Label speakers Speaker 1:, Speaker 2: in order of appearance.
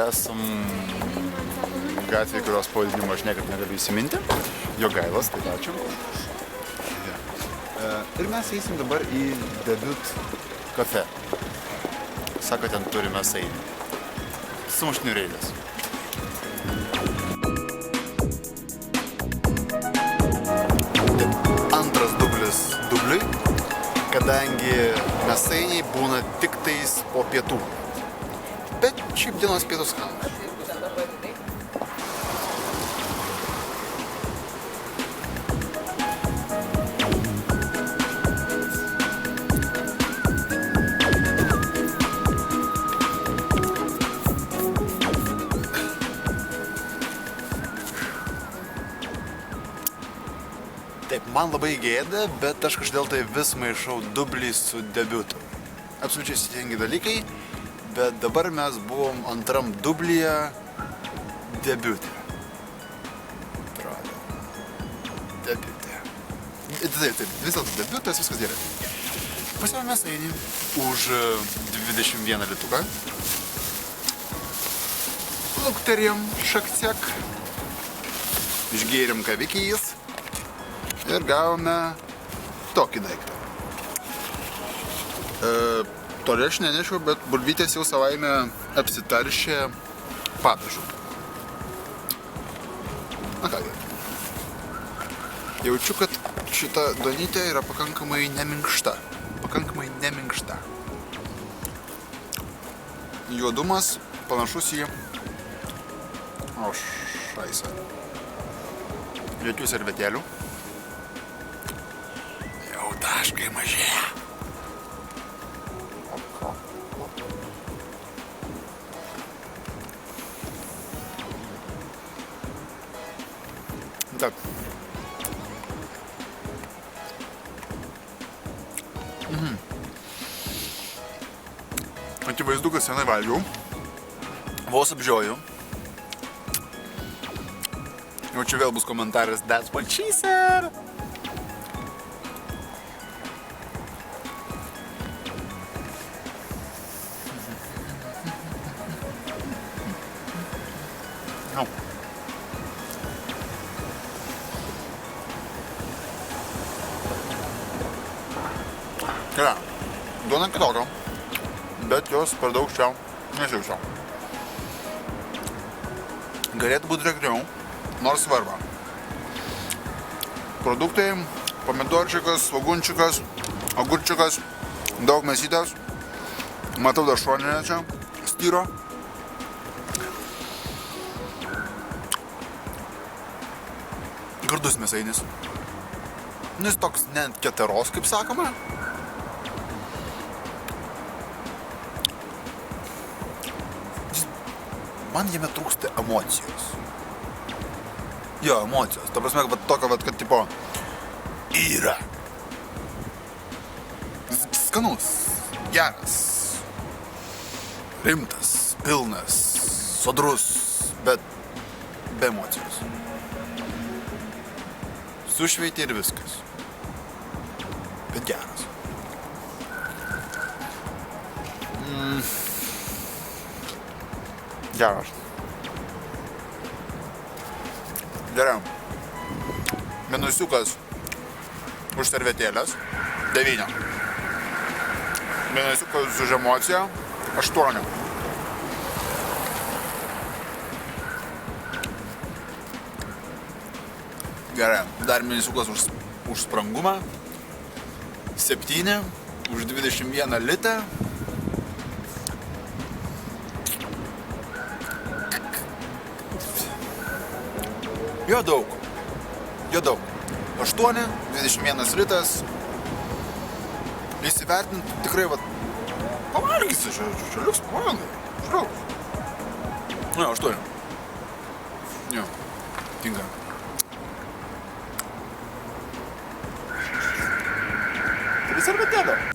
Speaker 1: esam gatvėje, kurios pavadinimo aš niekad negaliu įsiminti. Jogailos, tai ačiū. Ja. Ir mes eisim dabar į Debut kafe. Sako, ten turime sainį. Sumuštinių reilės. Antras dublis dubliui, kadangi mėsainiai būna tik tais po pietų. Bet šiaip dienos pietus skanūs. Taip, man labai gėda, bet aš kažkodėl tai vis maišau dublį su debiutu. Absoliučiai skirtingi dalykai, bet dabar mes buvom antram dublyje debiute. Atrodo. Debiute. Taip, vis dėlto debiutas, viskas gerai. Pasiėmėm mėsainį už 21 lituką. Lukterėm šiek tiek. Išgėrėm kavikijais. Ir gavome tokį daiktą. Toli aš nenešiau, bet bulvytės jau savaime apsitaršė padažu. Na kągi. Jaučiu, kad šita duonytė yra pakankamai neminkšta. Juodumas panašus į... O, šaisą. Jokių servetėlių. Taškai mažėja. Taip. Akivaizdu, kad senai valgiau. Vos apžioju. Jau čia vėl bus komentaras That's what she said. No. Gerai, duona kitokia, bet jos per daug čia nesijaučia. Galėtų būti rekriau, nors svarba. Produktai, pomidorčiukas, svogūnčiukas, agurčiukas, daug mėsytės. Matau dar šoninę čia, styro. Gardus mėsainis. Jis toks net keteros, kaip sakoma. Man jame trūksta emocijos. Jo, emocijos. Ta prasme, tokio, kad tipo yra. Skanus, geras, rimtas, pilnas, sodrus, bet be emocijos. Sušveitė ir viskas. Bet geras. Geras. Gerai. Minusiukas už servetėlės 9. Minusiukas už emociją 8. Gerai, dar minusiukas už sprangumą 7, už 21 litą. Jo daug. 8, 21 litas. Įsivertinti tikrai, pavalgysi, čia liuks pavalgai. Žiūrėk. Jo, 8. Jo, tinka. Servetėlė.